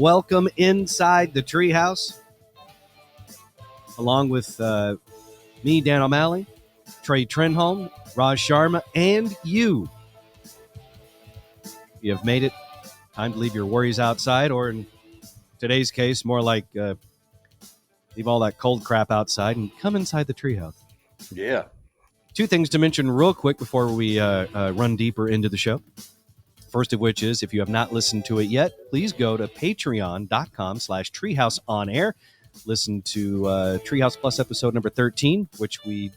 Welcome inside the Treehouse, along with me, Dan O'Malley, Trey Trenholm, Raj Sharma, and you. You have made it. Time to leave your worries outside, or in today's case, more like leave all that cold crap outside and come inside the Treehouse. Yeah. Two things to mention real quick before we run deeper into the show. First of which is, if you have not listened to it yet, please go to patreon.com/treehouseonair. Listen to Treehouse Plus episode number 13, which we,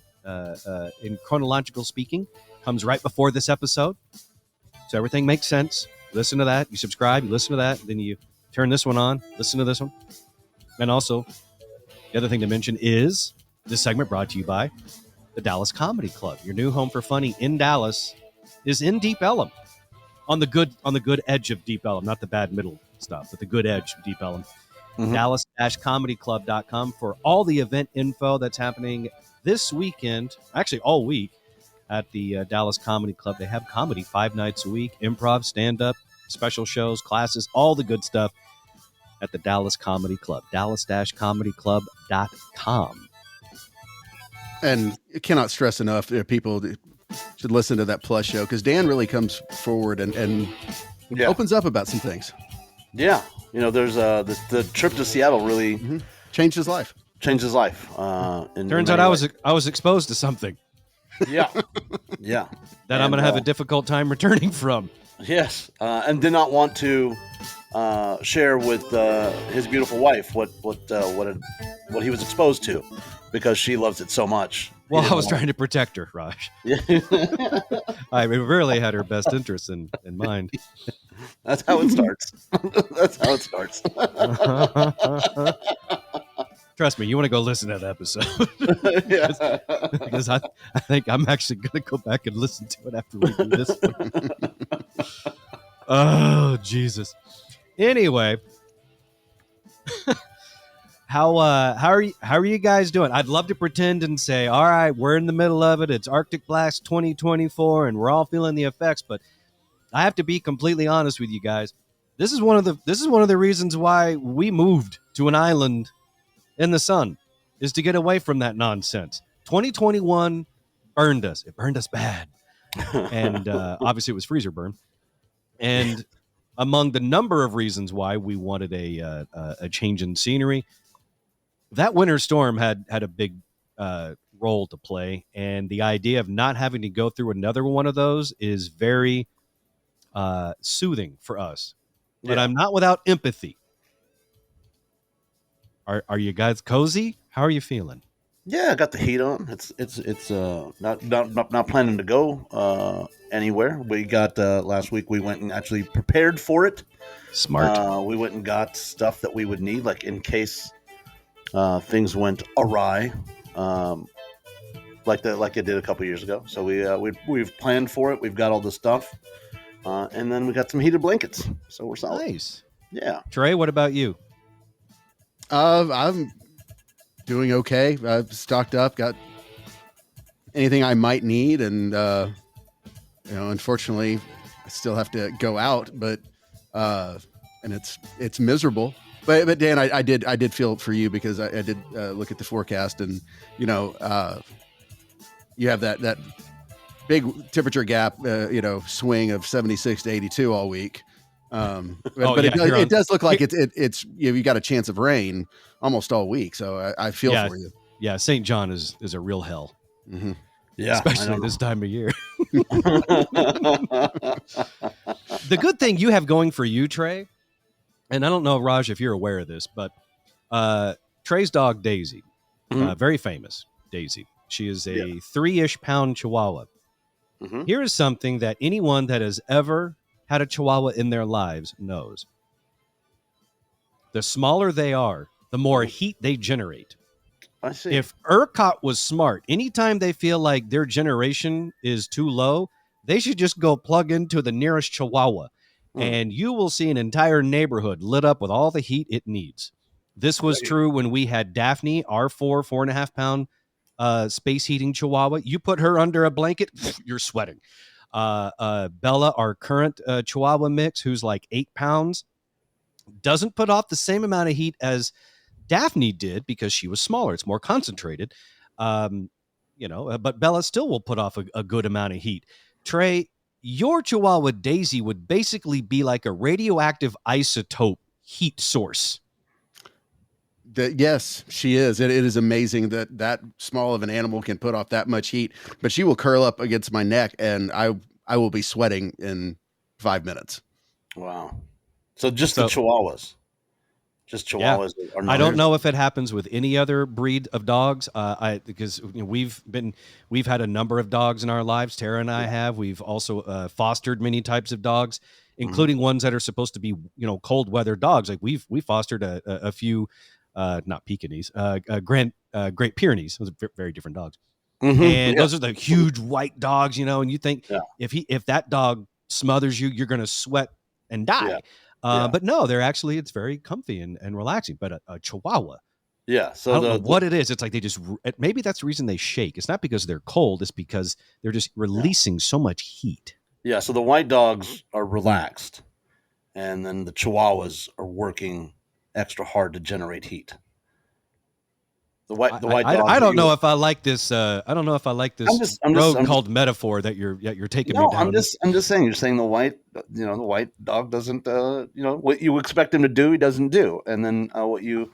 in chronological speaking, comes right before this episode. So everything makes sense. Listen to that. You subscribe, you listen to that. Then you turn this one on, listen to this one. And also, the other thing to mention is this segment brought to you by the Dallas Comedy Club. Your new home for funny in Dallas is in Deep Ellum. On the good edge of Deep Ellum, not the bad middle stuff, but the good edge of Deep Ellum. Mm-hmm. Dallas-comedyclub.com for all the event info that's happening this weekend, actually all week, at the Dallas Comedy Club. They have comedy 5 nights a week, improv, stand-up, special shows, classes, all the good stuff at the Dallas Comedy Club. Dallas-comedyclub.com. And I cannot stress enough that people should listen to that Plus show, because Dan really comes forward and opens up about some things. Yeah. You know, there's the trip to Seattle really changed his life. Turns out I was exposed to something. Yeah. Yeah. That I'm going to have a difficult time returning from. Yes. And did not want to share with his beautiful wife what he was exposed to, because she loves it so much. Well, I was trying to protect her, Raj. Yeah. I really had her best interests in mind. That's how it starts. That's how it starts. Trust me, you want to go listen to that episode. because I think I'm actually going to go back and listen to it after we do this one. Oh, Jesus. Anyway, how are you guys doing? I'd love to pretend and say, all right, we're in the middle of it. It's Arctic Blast 2024, and we're all feeling the effects. But I have to be completely honest with you guys. This is one of the reasons why we moved to an island in the sun, is to get away from that nonsense. 2021 burned us. It burned us bad, and obviously it was freezer burn. And among the number of reasons why we wanted a change in scenery, that winter storm had a big role to play, and the idea of not having to go through another one of those is very soothing for us. But I'm not without empathy. Are you guys cozy? How are you feeling? Yeah, I got the heat on. It's not planning to go anywhere. We got last week. We went and actually prepared for it. Smart. We went and got stuff that we would need, like in case things went awry, like it did a couple years ago. So we've planned for it. We've got all the stuff, and then we got some heated blankets. So we're solid. Nice. Yeah. Trey, what about you? I'm doing okay. I've stocked up, got anything I might need, and unfortunately, I still have to go out, but and it's miserable. But Dan, I did feel for you, because I did look at the forecast, and you have that big temperature gap, swing of 76 to 82 all week. It does look like it's you got a chance of rain almost all week. So I feel for you. Yeah, St. John is a real hell. Mm-hmm. Yeah, especially this time of year. The good thing you have going for you, Trey, and I don't know, Raj, if you're aware of this, but Trey's dog Daisy, very famous Daisy. She is a 3-ish pound Chihuahua. Mm-hmm. Here is something that anyone that has ever had a Chihuahua in their lives knows. The smaller they are, the more heat they generate. I see. If ERCOT was smart, anytime they feel like their generation is too low, they should just go plug into the nearest Chihuahua, and you will see an entire neighborhood lit up with all the heat it needs. This was true when we had Daphne, our 4.5 pound space heating Chihuahua. You put her under a blanket, you're sweating. Bella, our current Chihuahua mix, who's like 8 pounds, doesn't put off the same amount of heat as Daphne did because she was smaller. It's more concentrated. But Bella still will put off a good amount of heat. Trey, your Chihuahua Daisy would basically be like a radioactive isotope heat source. Yes, she is. It is amazing that small of an animal can put off that much heat, but she will curl up against my neck and I will be sweating in 5 minutes. Wow. So the Chihuahuas. Just Chihuahuas. Yeah. I don't know if it happens with any other breed of dogs. Because we've had a number of dogs in our lives. Tara and I have. We've also fostered many types of dogs, including ones that are supposed to be cold weather dogs. Like we fostered a few, not Pekingese, Great Pyrenees. Those are very different dogs, and those are the huge white dogs. And you think if that dog smothers you, you're going to sweat and die. Yeah. But no, it's very comfy and relaxing. But a Chihuahua, so I don't know what it is. It's like maybe that's the reason they shake. It's not because they're cold. It's because they're just releasing so much heat. Yeah. So the white dogs are relaxed, and then the Chihuahuas are working extra hard to generate heat. The white dogs. I don't know if I like this. I don't know if I like this road metaphor that you're taking me down. I'm just saying. You're saying the white dog doesn't. What you expect him to do, he doesn't do, and then what you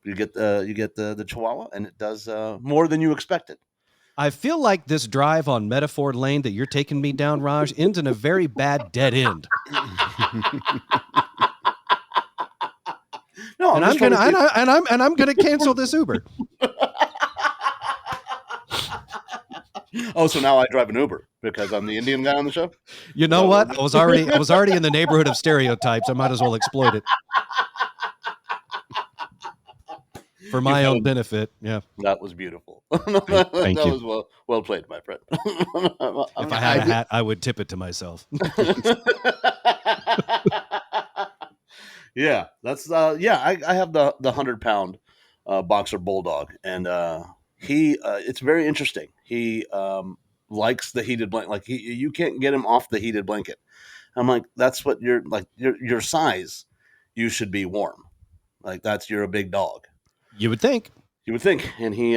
get the Chihuahua, and it does more than you expected. I feel like this drive on metaphor lane that you're taking me down, Raj, ends in a very bad dead end. No, I'm gonna cancel this Uber. Oh, so now I drive an Uber because I'm the Indian guy on the show? You know what? I was already in the neighborhood of stereotypes. I might as well exploit it for my own benefit. Yeah, that was beautiful. Thank you. That was well played, my friend. If I had a hat, I would tip it to myself. Yeah, that's I have the 100-pound boxer bulldog, and it's very interesting. He likes the heated blanket. Like you can't get him off the heated blanket. I'm like, that's what you're like. Your size, you should be warm. Like you're a big dog. You would think. And he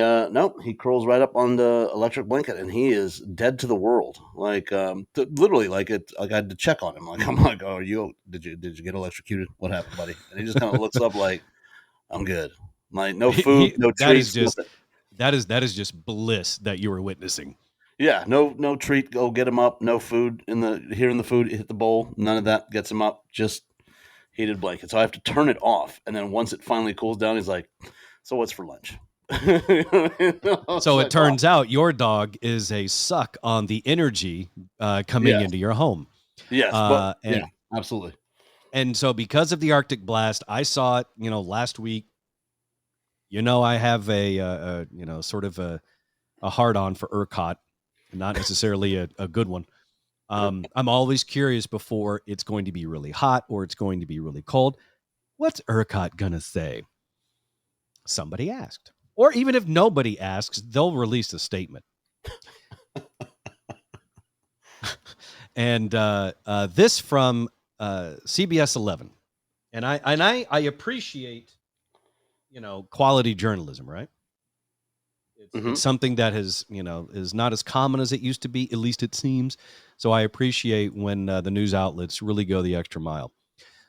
he curls right up on the electric blanket, and he is dead to the world. Like literally, like I had to check on him. Like I'm like, oh, did you get electrocuted? What happened, buddy? And he just kind of looks up like, I'm good. Like no food, no treats. That is just bliss that you were witnessing. Yeah, no treat. Go get him up. No food in the food. Hit the bowl. None of that gets him up. Just heated blanket. So I have to turn it off, and then once it finally cools down, he's like, so what's for lunch? So it turns out your dog is a suck on the energy coming into your home. Yes, absolutely. And so because of the Arctic blast, I saw it, last week. I have a sort of a hard on for ERCOT, not necessarily a good one. I'm always curious before it's going to be really hot or it's going to be really cold. What's ERCOT gonna say? Somebody asked. Or even if nobody asks, they'll release a statement. And this from CBS 11. And I appreciate, quality journalism, right? It's something that has, is not as common as it used to be, at least it seems. So I appreciate when the news outlets really go the extra mile.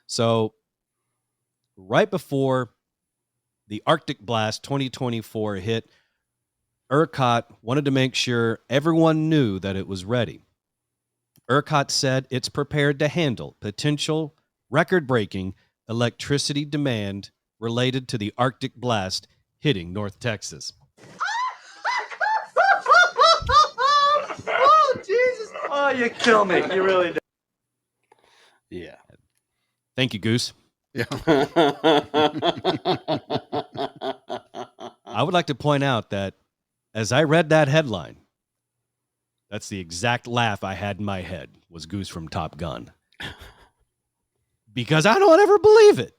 So right before the Arctic blast 2024 hit, ERCOT wanted to make sure everyone knew that it was ready. ERCOT said it's prepared to handle potential record-breaking electricity demand related to the Arctic blast hitting North Texas. Oh, Jesus. Oh, you kill me. You really do. Yeah. Thank you, Goose. Yeah. I would like to point out that as I read that headline, that's the exact laugh I had in my head was Goose from Top Gun. Because I don't ever believe it.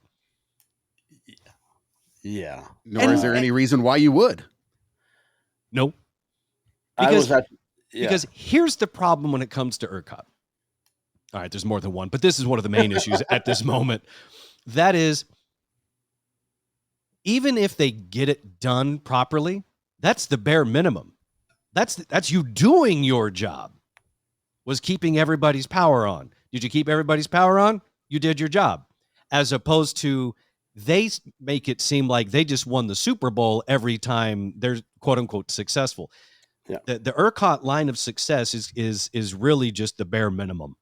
Yeah. Nor is there any reason why you would. Nope. Because here's the problem when it comes to ERCOT. All right, there's more than one, but this is one of the main issues at this moment. that is, even if they get it done properly, that's the bare minimum. That's you doing your job, was keeping everybody's power on. Did you keep everybody's power on? You did your job. As opposed to, they make it seem like they just won the Super Bowl every time they're quote unquote successful. Yeah. The ERCOT line of success is really just the bare minimum.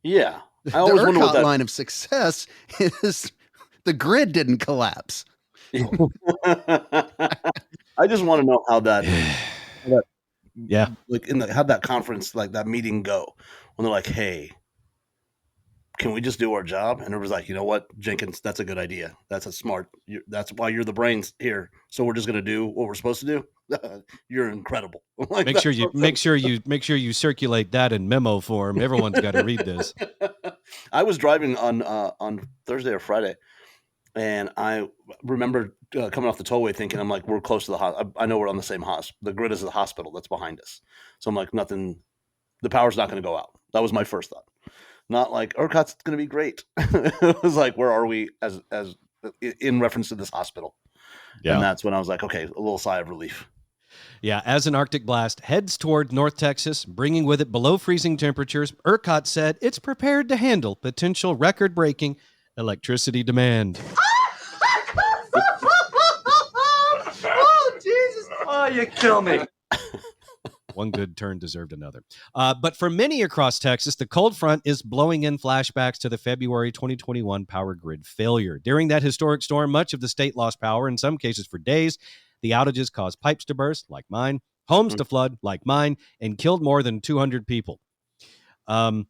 Yeah. I The always wonder what ERCOT that line of success is the grid didn't collapse. I just want to know how that Yeah. like how'd that conference, like that meeting go when they're like, hey, can we just do our job? And everybody's like, you know what, Jenkins, that's a good idea. That's that's why you're the brains here. So we're just going to do what we're supposed to do. You're incredible. Like, Make sure you circulate that in memo form. Everyone's got to read this. I was driving on Thursday or Friday, and I remember coming off the tollway thinking, I'm like, we're close to the hospital. I know we're on the same hospital. The grid is the hospital that's behind us. So I'm like, the power's not going to go out. That was my first thought. Not like ERCOT's going to be great. It was like, where are we as in reference to this hospital? Yeah. And that's when I was like, okay, a little sigh of relief. Yeah, as an Arctic blast heads toward North Texas, bringing with it below freezing temperatures, ERCOT said it's prepared to handle potential record-breaking electricity demand. Oh, Jesus. Oh, you kill me. One good turn deserved another. But for many across Texas, the cold front is blowing in flashbacks to the February 2021 power grid failure. During that historic storm, much of the state lost power, in some cases for days. The outages caused pipes to burst, like mine, homes to flood, like mine, and killed more than 200 people. In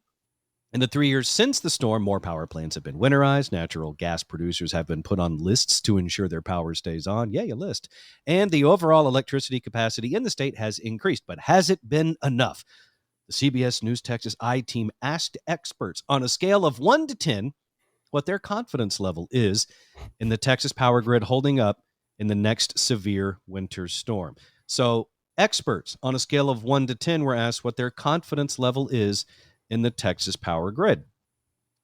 the 3 years since the storm, more power plants have been winterized. Natural gas producers have been put on lists to ensure their power stays on. Yay, a list. And the overall electricity capacity in the state has increased. But has it been enough? The CBS News Texas I-Team asked experts on a scale of 1 to 10 what their confidence level is in the Texas power grid holding up in the next severe winter storm. So experts on a scale of 1 to 10 were asked what their confidence level is in the Texas power grid.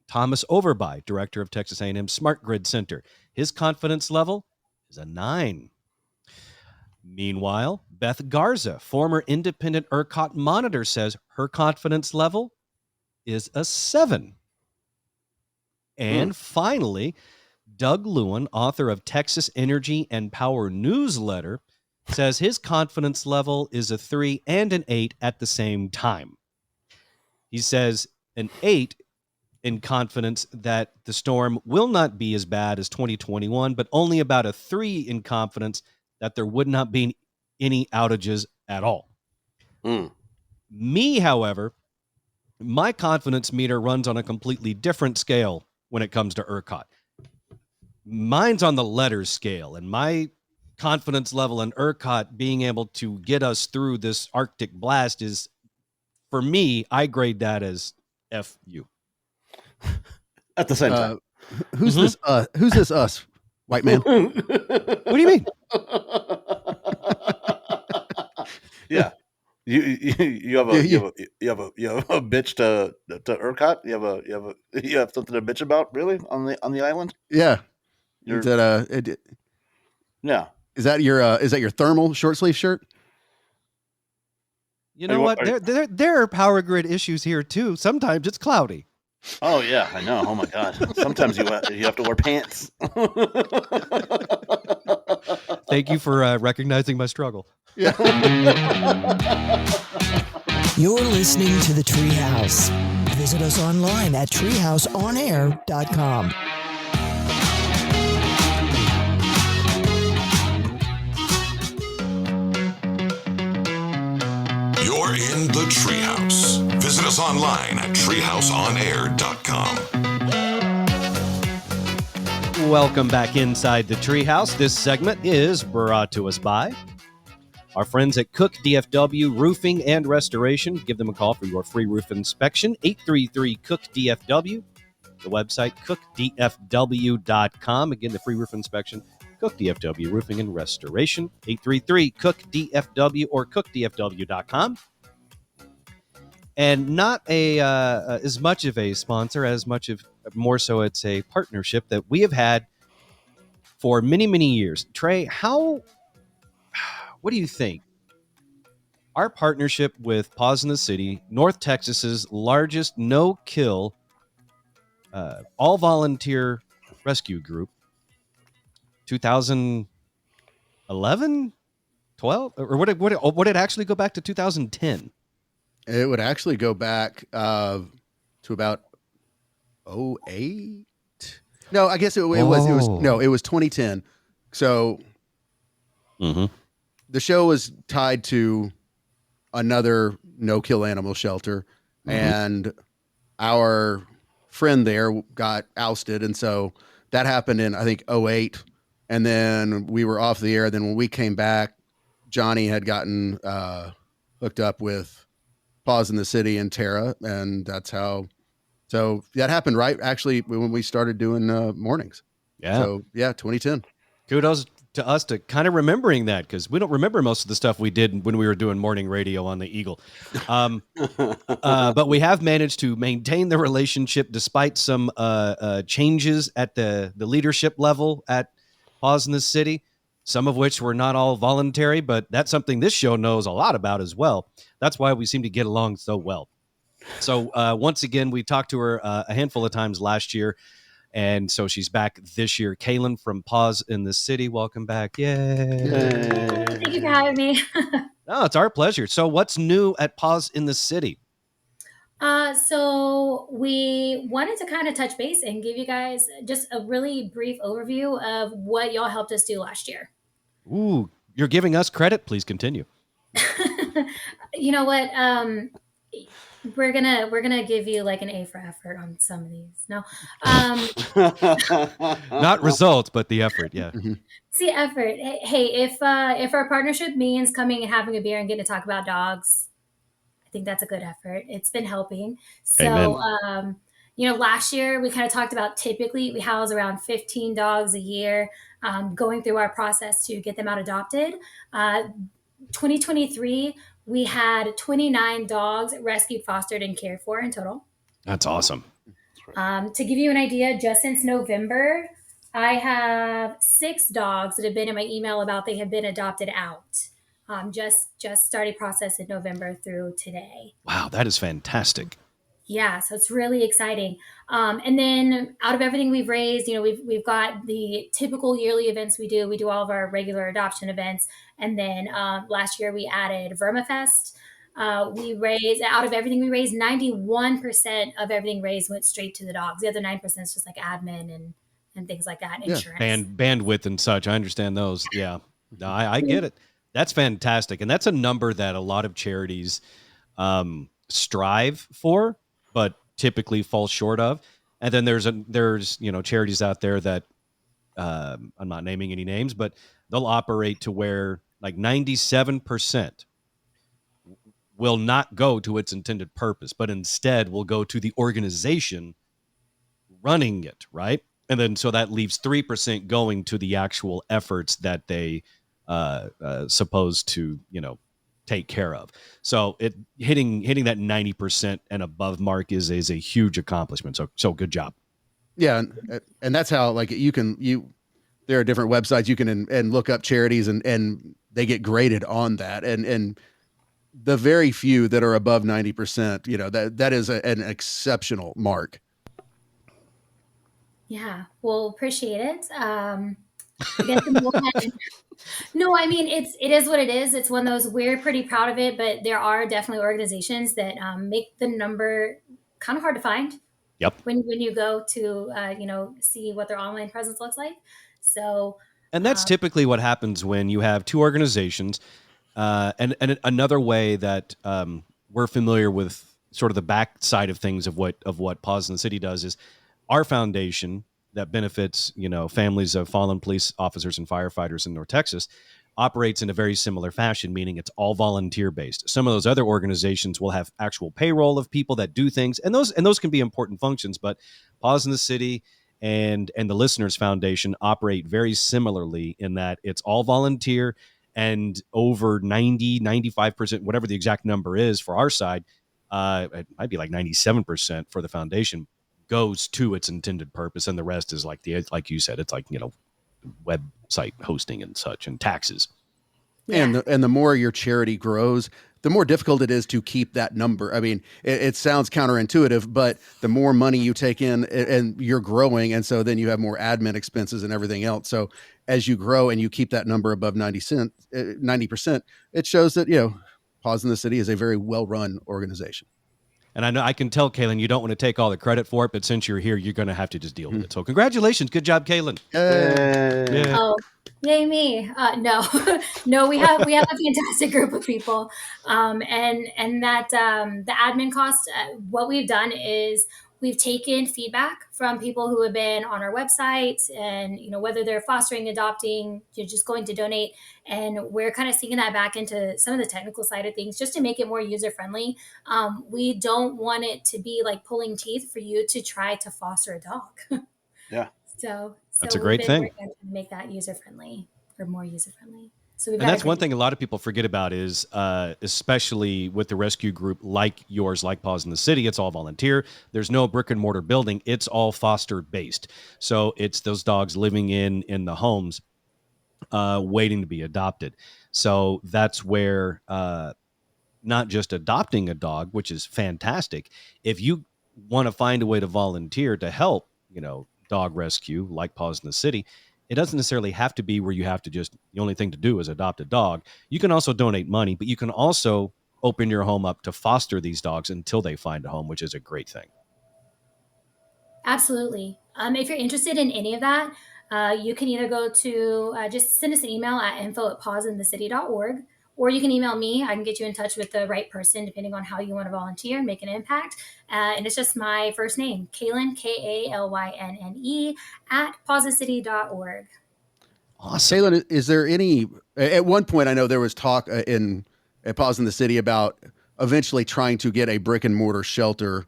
Thomas Overby, director of Texas A&M Smart Grid Center, his confidence level is a 9. Meanwhile, Beth Garza, former independent ERCOT monitor, says her confidence level is a 7. And finally, Doug Lewin, author of Texas Energy and Power Newsletter, says his confidence level is a 3 and an 8 at the same time. He says an 8 in confidence that the storm will not be as bad as 2021, but only about a 3 in confidence that there would not be any outages at all. Me, however, my confidence meter runs on a completely different scale when it comes to ERCOT. Mine's on the letters scale, and my confidence level in ERCOT being able to get us through this Arctic blast is, for me, I grade that as FU. At the same time. Who's this who's this us, white man? What do you mean? Yeah. You have a bitch to ERCOT? You have something to bitch about, really, on the island? Yeah. You're- Is that Yeah. is that your thermal short sleeve shirt? You know what? There are power grid issues here too. Sometimes it's cloudy. Oh yeah, I know. Oh my god. Sometimes you have to wear pants. Thank you for recognizing my struggle. Yeah. You're listening to the Treehouse. Visit us online at treehouseonair.com. You're in the Treehouse. Visit us online at treehouseonair.com. Welcome back inside the Treehouse. This segment is brought to us by our friends at Cook DFW Roofing and Restoration. Give them a call for your free roof inspection, 833-COOK-DFW. The website, cookdfw.com. Again, the free roof inspection, Cook DFW Roofing and Restoration, 833-COOK-DFW or cookdfw.com. And not as much of a sponsor as much of more so it's a partnership that we have had for many, many years. Trey, what do you think? Our partnership with Paws in the City, North Texas's largest no-kill, all-volunteer rescue group, 2011, 12, or would it actually go back to 2010? It would actually go back to about 08. No, I guess it was no, it was 2010. So the show was tied to another no-kill animal shelter, and our friend there got ousted, and so that happened in, I think, 08. And then we were off the air. Then when we came back, Johnny had gotten hooked up with Paws in the City and Tara, and that's how. So that happened right actually when we started doing mornings. Yeah. So yeah, 2010. Kudos to us to kind of remembering that, because we don't remember most of the stuff we did when we were doing morning radio on the Eagle. But we have managed to maintain the relationship despite some changes at the leadership level at Paws in the City, some of which were not all voluntary, but that's something this show knows a lot about as well. That's why we seem to get along so well. So once again, we talked to her a handful of times last year, and so she's back this year. Kaylin from Paws in the City, welcome back. Yay. Thank you for having me. No, it's our pleasure. So what's new at Paws in the City? So we wanted to kind of touch base and give you guys just a really brief overview of what y'all helped us do last year. Ooh, you're giving us credit. Please continue. You know what? We're gonna give you like an A for effort on some of these. No, not results, but the effort. Yeah. See, effort. Hey, if our partnership means coming and having a beer and getting to talk about dogs, I think that's a good effort. It's been helping. So, last year we kind of talked about typically we house around 15 dogs a year, going through our process to get them out adopted. 2023, we had 29 dogs rescued, fostered, and cared for in total. That's awesome. To give you an idea, just since November, I have 6 dogs that have been in my email about they have been adopted out. Just started process in November through today. Wow, that is fantastic. Yeah, so it's really exciting. And then out of everything we've raised, we've got the typical yearly events we do. We do all of our regular adoption events. And then last year we added Vermifest. We raised, out of everything we raised, 91% of everything raised went straight to the dogs. The other 9% is just like admin and things like that, insurance. Bandwidth and such. I understand those. Yeah, no, I get it. That's fantastic. And that's a number that a lot of charities strive for, but typically fall short of. And then there's charities out there that I'm not naming any names, but they'll operate to where like 97% will not go to its intended purpose, but instead will go to the organization running it, right? And then so that leaves 3% going to the actual efforts that they supposed to, take care of. So it hitting that 90% and above mark is a huge accomplishment. So good job. Yeah, and that's how there are different websites you can and look up charities and they get graded on that, and the very few that are above 90%, that is an exceptional mark. Yeah, well, appreciate it. I guess we'll go ahead. No, I mean, it is what it is. It's one of those, we're pretty proud of it, but there are definitely organizations that make the number kind of hard to find. Yep. When you go to see what their online presence looks like. So, and that's typically what happens when you have two organizations. And another way that we're familiar with sort of the back side of things of what Paws in the City does is our foundation that benefits, families of fallen police officers and firefighters in North Texas operates in a very similar fashion, meaning it's all volunteer based. Some of those other organizations will have actual payroll of people that do things, and those can be important functions, but Paws in the City and the Listeners Foundation operate very similarly in that it's all volunteer, and over 95%, whatever the exact number is for our side, it might be like 97% for the foundation, goes to its intended purpose, and the rest is like you said, it's like, website hosting and such and taxes. And Yeah. the more your charity grows, the more difficult it is to keep that number. I mean, it sounds counterintuitive, but the more money you take in and you're growing, and so then you have more admin expenses and everything else. So as you grow and you keep that number above 90%, it shows that, Paws in the City is a very well-run organization. And I know I can tell, Kaylin, you don't want to take all the credit for it, but since you're here, you're going to have to just deal with it. So congratulations. Good job, Kaylin. Yeah. Oh, yay me. No, no, we have a fantastic group of people. And that, the admin cost, what we've done is we've taken feedback from people who have been on our website and, whether they're fostering, adopting, you're just going to donate. And we're kind of seeing that back into some of the technical side of things just to make it more user friendly. We don't want it to be like pulling teeth for you to try to foster a dog. Yeah. So That's a we've great been thing. working to make that user friendly or more user friendly. So we've And got that's one everything. thing a lot of people forget about is, especially with the rescue group like yours, like Paws in the City, it's all volunteer. There's no brick and mortar building. It's all foster based. So it's those dogs living in the homes, waiting to be adopted. So that's where, not just adopting a dog, which is fantastic. If you want to find a way to volunteer to help, dog rescue like Paws in the City, it doesn't necessarily have to be where you have to just, the only thing to do is adopt a dog. You can also donate money, but you can also open your home up to foster these dogs until they find a home, which is a great thing. Absolutely. If you're interested in any of that, you can either go to just send us an email at info@pawsinthecity.org, or you can email me. I can get you in touch with the right person depending on how you want to volunteer and make an impact. And it's just my first name, Kaylyn, KALYNNE, at pawsinthecity.org. Awesome. Kaylin, is there any, at one point, I know there was talk at Paws in the City about eventually trying to get a brick and mortar shelter.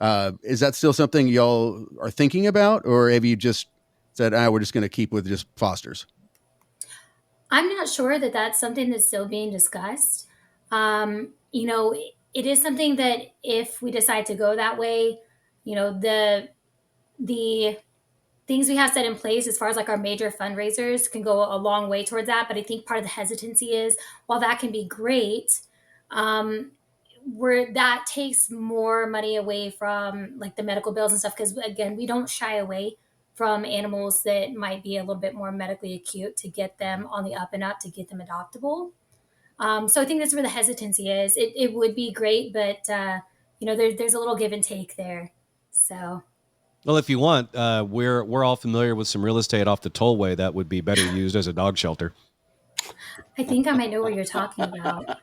Is that still something y'all are thinking about, or have you just said, we're just going to keep with just fosters? I'm not sure that that's something that's still being discussed. It is something that if we decide to go that way, the things we have set in place as far as like our major fundraisers can go a long way towards that. But I think part of the hesitancy is while that can be great, where that takes more money away from like the medical bills and stuff. Because again, we don't shy away from animals that might be a little bit more medically acute to get them on the up and up to get them adoptable. So I think that's where the hesitancy is. It would be great, but there's a little give and take there. So. Well, if you want, we're all familiar with some real estate off the tollway that would be better used as a dog shelter. I think I might know what you're talking about.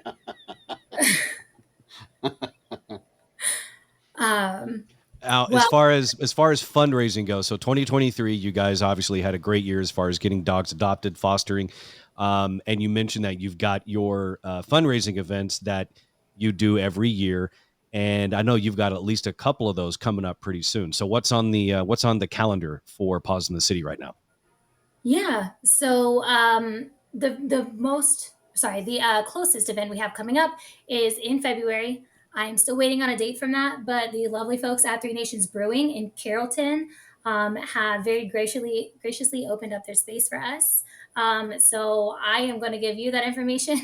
As far as fundraising goes, so 2023, you guys obviously had a great year as far as getting dogs adopted, fostering, and you mentioned that you've got your fundraising events that you do every year, and I know you've got at least a couple of those coming up pretty soon. So what's on the calendar for Paws in the City right now? Yeah. So the closest event we have coming up is in February. I'm still waiting on a date from that, but the lovely folks at Three Nations Brewing in Carrollton have very graciously opened up their space for us. So I am going to give you that information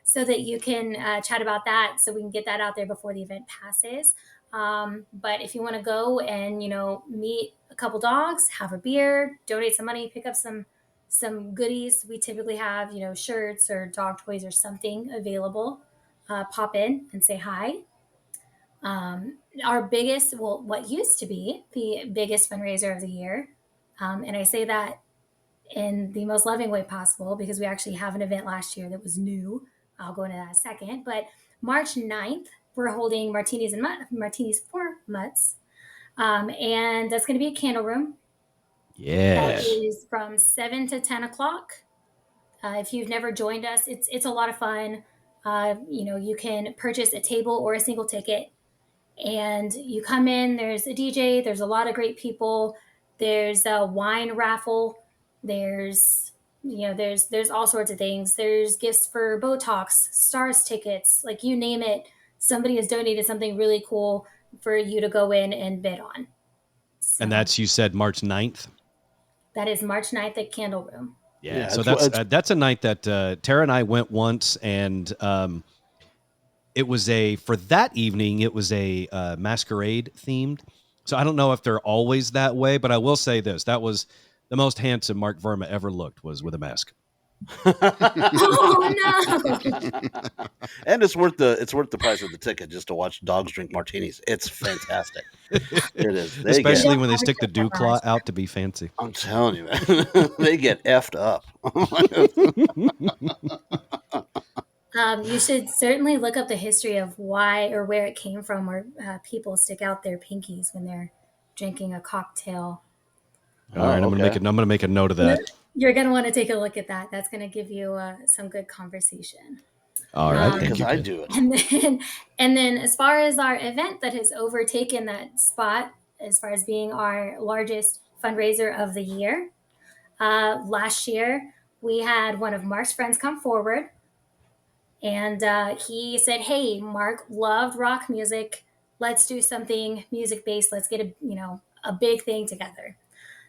so that you can chat about that, so we can get that out there before the event passes. But if you want to go and meet a couple dogs, have a beer, donate some money, pick up some goodies. We typically have shirts or dog toys or something available. Pop in and say hi. Our biggest, what used to be the biggest fundraiser of the year, and I say that in the most loving way possible because we actually have an event last year that was new. I'll go into that in a second. But March 9th, we're holding Martinis for Mutts. And that's going to be a candle room. Yeah. That is from 7 to 10 o'clock. If you've never joined us, it's a lot of fun. You can purchase a table or a single ticket, and you come in. There's a DJ. There's a lot of great people. There's a wine raffle. There's all sorts of things. There's gifts for Botox, Stars tickets, like you name it. Somebody has donated something really cool for you to go in and bid on. So And that's, you said March 9th? that is March 9th at Candle Room. Yeah, so that's a night that Tara and I went once, and it was for that evening, it was a masquerade themed. So I don't know if they're always that way, but I will say this: that was the most handsome Mark Verma ever looked, was with a mask. Oh no! And it's worth the price of the ticket just to watch dogs drink martinis. It's fantastic. It is. Especially when they stick the dew claw out to be fancy. I'm telling you, man, they get effed up. You should certainly look up the history of why or where it came from, where people stick out their pinkies when they're drinking a cocktail. All right, I'm gonna make a note of that. You're gonna want to take a look at that. That's gonna give you some good conversation. All right, thank because you. I do it. And then as far as our event that has overtaken that spot, as far as being our largest fundraiser of the year, last year we had one of Mark's friends come forward, and he said, "Hey, Mark loved rock music. Let's do something music based. Let's get a big thing together."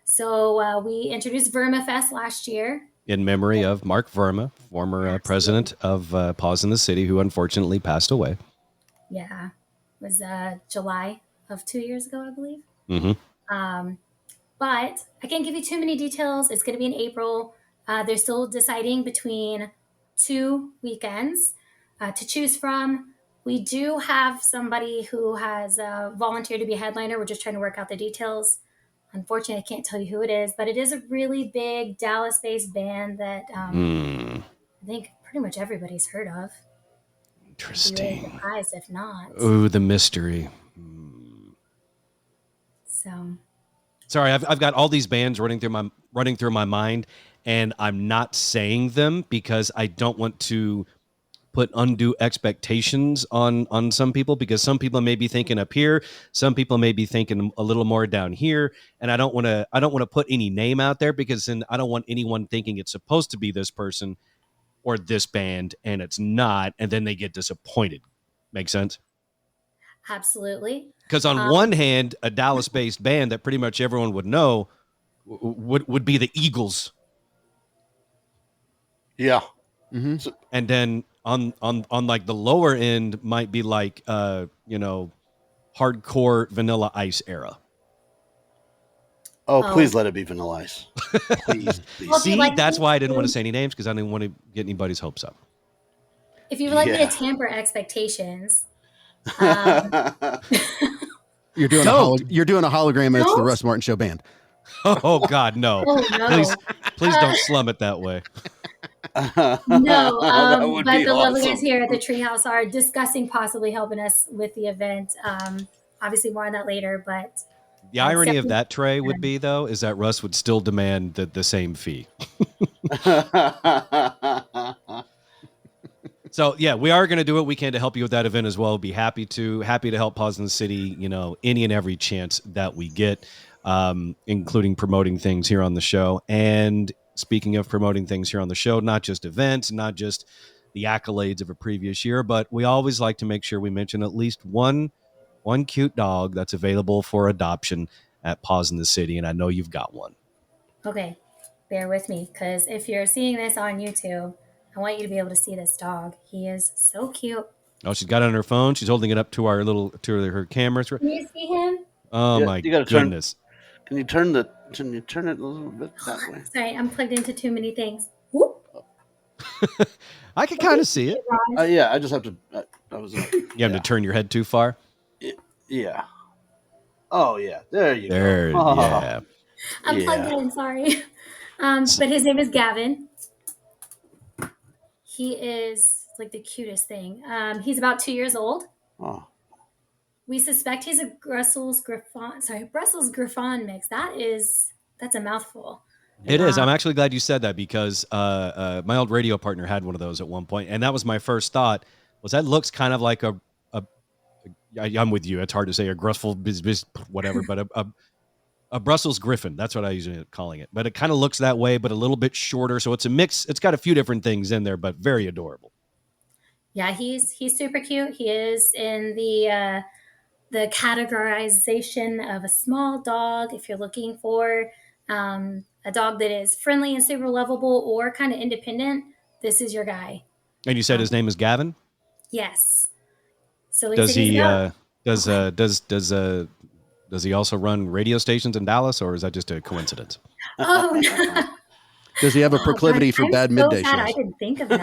So we introduced Verma Fest last year. In memory of Mark Verma, former president of Paws in the City, who unfortunately passed away. Yeah, it was July of 2 years ago, I believe. Mm-hmm. But I can't give you too many details. It's going to be in April. They're still deciding between 2 weekends to choose from. We do have somebody who has volunteered to be a headliner. We're just trying to work out the details. Unfortunately, I can't tell you who it is, but it is a really big Dallas-based band that I think pretty much everybody's heard of. Interesting. I'd be really surprised if not. Ooh, the mystery. So, sorry, I've got all these bands running through my mind, and I'm not saying them because I don't want to put undue expectations on some people, because some people may be thinking up here, some people may be thinking a little more down here, and I don't want to put any name out there, because then I don't want anyone thinking it's supposed to be this person or this band and it's not, and then they get disappointed. Make sense? absolutely. Because on one hand, a Dallas-based band that pretty much everyone would know would be the Eagles. Yeah. Mm-hmm. So, and then on like the lower end might be like hardcore Vanilla Ice era. please let it be Vanilla Ice. Please. Well, See, that's why I didn't want to say any names, because I didn't want to get anybody's hopes up. If you would like me to tamper expectations, you're doing a hologram. It's the Russ Martin Show band. Oh God, no! Oh, no. Please don't slum it that way. No, but the awesome. lovely guys here at the Treehouse are discussing possibly helping us with the event. Obviously, more on that later. But the irony of that, Trey, would be though is that Russ would still demand the same fee. So yeah, we are going to do what we can to help you with that event as well. Be happy to help Paws in the City, any and every chance that we get, including promoting things here on the show. And speaking of promoting things here on the show, not just events, not just the accolades of a previous year, but we always like to make sure we mention at least one cute dog that's available for adoption at Paws in the City. And I know you've got one. okay, bear with me, because if you're seeing this on YouTube, I want you to be able to see this dog. He is so cute. Oh, she's got it on her phone. She's holding it up to her cameras. Can you see him? Oh Yeah, my you gotta goodness! Can you turn it a little bit that way? Sorry, I'm plugged into too many things. Whoop. I can kind of see it. Yeah, I just have to. I was. You have to turn your head too far. Yeah. Oh yeah, there you There, go. Oh, yeah. I'm plugged in, sorry. But his name is Gavin. He is like the cutest thing. He's about 2 years old. Oh. We suspect he's a Brussels Griffon mix. That's a mouthful. It is. I'm actually glad you said that, because my old radio partner had one of those at one point, and that was my first thought. Was that looks kind of like I'm with you. It's hard to say a Gruffle whatever, but a Brussels Griffin. That's what I usually calling it. But it kind of looks that way, but a little bit shorter. So it's a mix. It's got a few different things in there, but very adorable. Yeah, he's super cute. He is in the the categorization of a small dog. If you're looking for a dog that is friendly and super lovable or kind of independent, this is your guy. And you said his Um, name is Gavin. Yes. So like I Does said, he's he about does he also run radio stations in Dallas, or is that just a coincidence? oh no. Does he have a Oh, proclivity gosh, for I'm bad so midday sad I shows? didn't think of that.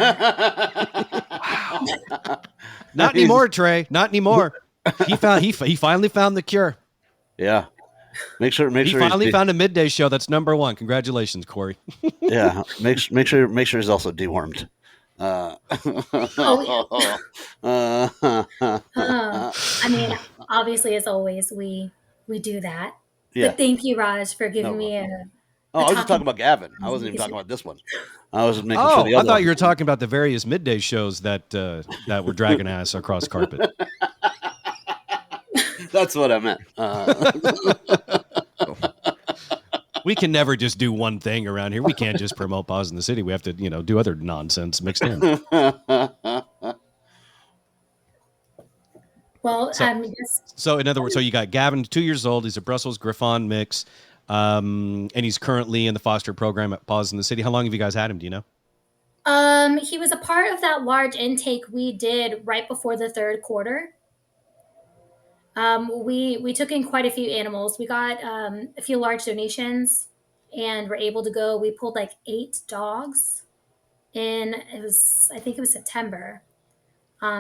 Not anymore, Trey. Not anymore. He finally found the cure. Yeah. Make sure He finally found a midday show that's number one. Congratulations, Corey. yeah. Make sure he's also dewormed. Oh, I mean, obviously, as always, we do that. yeah. But thank you, Raj, for giving No me Oh, I was just talking about Gavin. I wasn't even talking about this one. I was just making sure the I other thought one. you were talking about the various midday shows that were dragging ass across carpet. That's what I meant. We can never just do one thing around here. We can't just promote Paws in the City. We have to, do other nonsense mixed in. Well, So in other words, you got Gavin, 2 years old. He's a Brussels Griffon mix, and he's currently in the foster program at Paws in the City. How long have you guys had him? Do you know? he was a part of that large intake we did right before the third quarter. We took in quite a few animals. We got a few large donations, and were able to go. We pulled like 8 dogs in. I think it was September.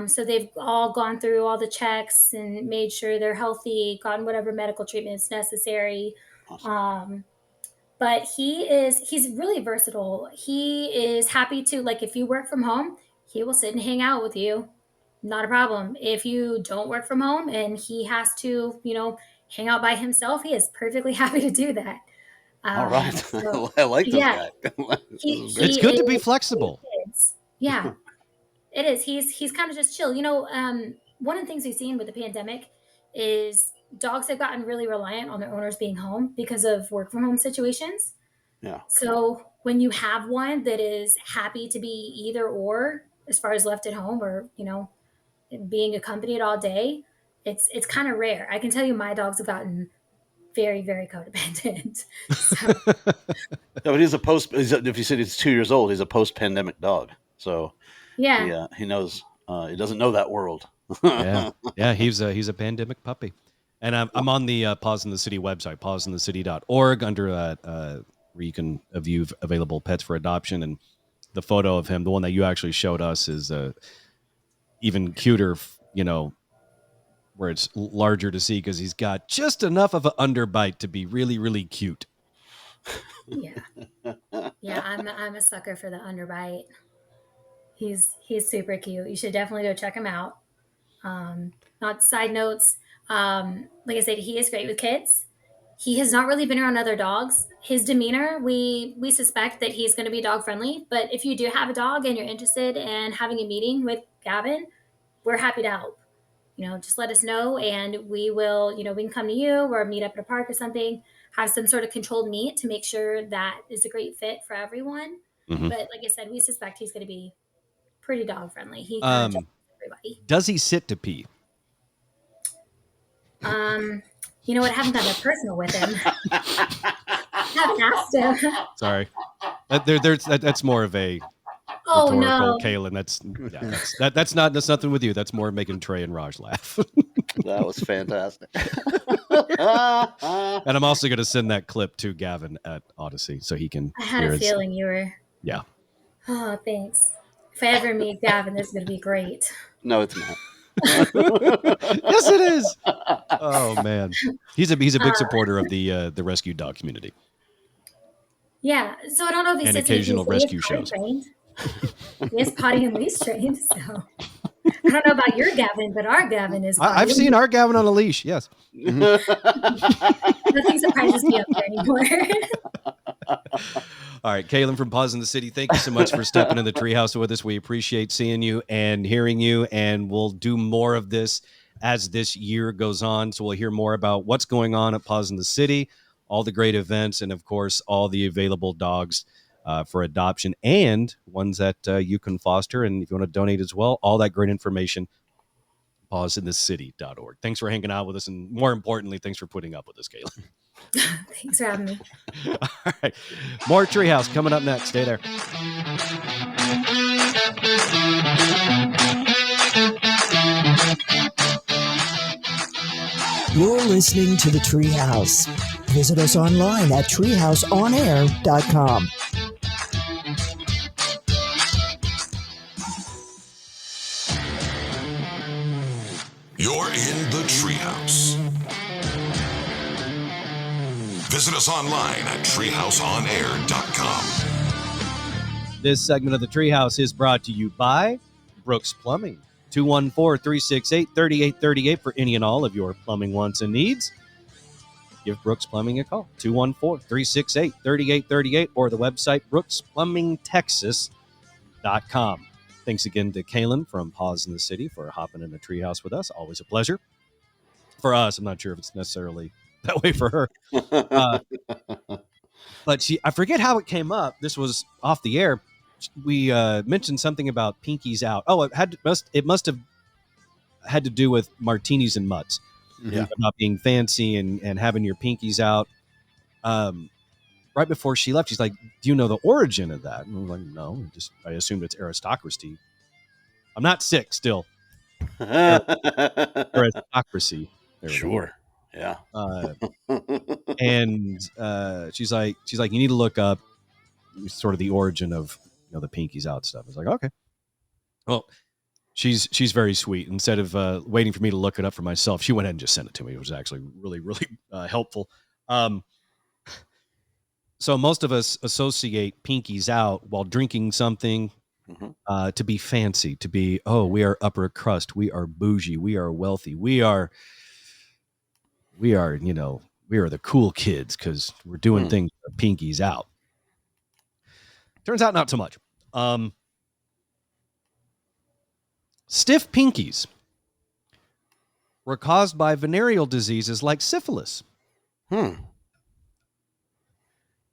So they've all gone through all the checks and made sure they're healthy, gotten whatever medical treatment is necessary. Awesome. But he's really versatile. He is happy to, like, if you work from home, he will sit and hang out with you. Not a problem. If you don't work from home and he has to, hang out by himself, he is perfectly happy to do that. All right. So, I like this yeah, guy. It's good to be flexible. Yeah, it is. He's kind of just chill. One of the things we've seen with the pandemic is dogs have gotten really reliant on their owners being home because of work from home situations. Yeah. So when you have one that is happy to be either or, as far as left at home or, being accompanied all day, it's kind of rare. I can tell you my dogs have gotten very, very codependent. So, Yeah, but if you said he's 2 years old, he's a post-pandemic dog. So yeah. he knows, he doesn't know that world. Yeah. He's a pandemic puppy. And I'm on the Paws in the City website, pawsinthecity.org, under where you can view available pets for adoption. And the photo of him, the one that you actually showed us, is even cuter, where it's larger to see because he's got just enough of an underbite to be really, really cute. Yeah, I'm a sucker for the underbite. He's super cute. You should definitely go check him out. Not side notes. Like I said, he is great with kids. He has not really been around other dogs. His demeanor, we suspect that he's going to be dog friendly. But if you do have a dog and you're interested in having a meeting with Gavin, we're happy to help. Just let us know, and we will. We can come to you or meet up at a park or something. Have some sort of controlled meet to make sure that is a great fit for everyone. Mm-hmm. But like I said, we suspect he's going to be pretty dog friendly. He kind of everybody. Does he sit to pee? You know what? I haven't gotten personal with him. Haven't asked him. Sorry, that's more of a rhetorical, no, Kaylin. That's nothing with you. That's more making Trey and Raj laugh. That was fantastic. And I'm also going to send that clip to Gavin at Odyssey so he can. I had a feeling you were. Yeah. Oh, thanks. If I ever meet Gavin, this is going to be great. No, it's not. Yes, it is. Oh man, he's a big supporter of the rescue dog community. Yeah, so I don't know if and occasional rescue shows. Trained. He is potty and leash trained, so I don't know about your Gavin, but our Gavin is. I've seen our Gavin on a leash. Yes. Mm-hmm. Nothing surprises me up there anymore. All right, Kaylin from Paws in the City, thank you so much for stepping in the treehouse with us. We appreciate seeing you and hearing you, and we'll do more of this as this year goes on. So we'll hear more about what's going on at Paws in the City, all the great events, and of course, all the available dogs for adoption and ones that you can foster. And if you want to donate as well, all that great information pauseinthecity.org. Thanks for hanging out with us. And more importantly, thanks for putting up with us, Kayla. Thanks for having me. All right. More Treehouse coming up next. Stay there. You're listening to The Treehouse. Visit us online at treehouseonair.com. You're in the Treehouse. Visit us online at treehouseonair.com. This segment of the Treehouse is brought to you by Brooks Plumbing. 214-368-3838 for any and all of your plumbing wants and needs. Give Brooks Plumbing a call. 214-368-3838 or the website brooksplumbingtexas.com. Thanks again to Kaylin from Pause in the City for hopping in the Treehouse with us. Always a pleasure. For us, I'm not sure if it's necessarily that way for her. But I forget how it came up. This was off the air. We mentioned something about pinkies out. Oh, it must have had to do with martinis and mutts. Yeah. About being fancy and having your pinkies out. Right before she left, she's like, "Do you know the origin of that?" And I'm like, "No, I assumed it's aristocracy." I'm not sick still. Aristocracy. There we go. Sure. Yeah. And she's like, you need to look up sort of the origin of the pinkies out stuff. I was like, okay. Well, she's very sweet. Instead of waiting for me to look it up for myself, she went ahead and just sent it to me. It was actually really, really helpful. So most of us associate pinkies out while drinking something to be fancy, to be, we are upper crust, we are bougie, we are wealthy, we are the cool kids because we're doing things with pinkies out. Turns out not so much. Stiff pinkies were caused by venereal diseases like syphilis.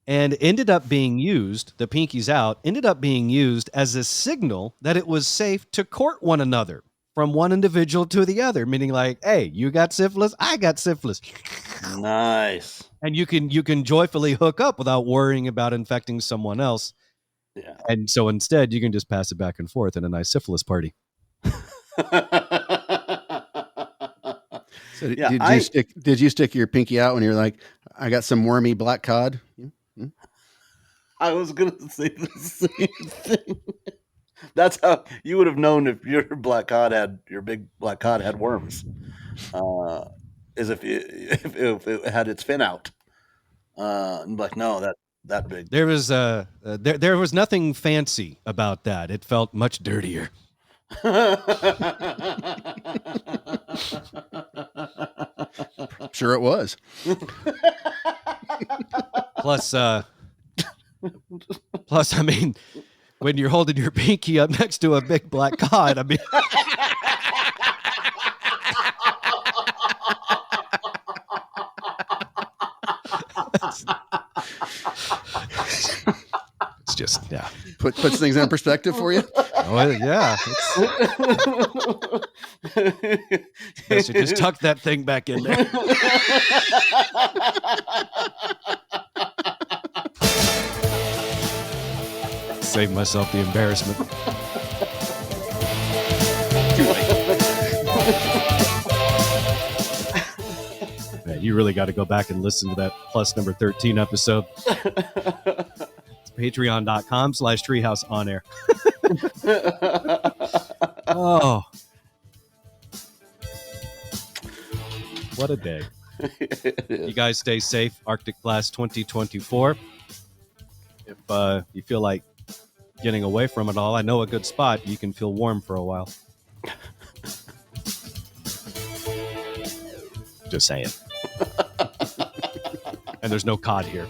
And ended up being used, the pinkies out, ended up being used as a signal that it was safe to court one another from one individual to the other, meaning like, hey, you got syphilis, I got syphilis. Nice. And you can joyfully hook up without worrying about infecting someone else. Yeah. And so instead, you can just pass it back and forth in a nice syphilis party. So did you stick your pinky out when you're like, I got some wormy black cod? I was going to say the same thing. That's how you would have known if your big black cod had worms. Is if it had its fin out. Like, no, that big. There was there was nothing fancy about that. It felt much dirtier. Sure it was. Plus, I mean, when you're holding your pinky up next to a big black cod, I mean, it's just, yeah. Puts things in perspective for you. Oh, yeah. I should just tuck that thing back in there. Save myself the embarrassment. Man, you really got to go back and listen to that plus number 13 episode. It's patreon.com/treehouse on air. Oh, what a day. You guys stay safe. Arctic Blast 2024. If you feel like getting away from it all, I know a good spot. You can feel warm for a while. Just saying. And there's no cod here.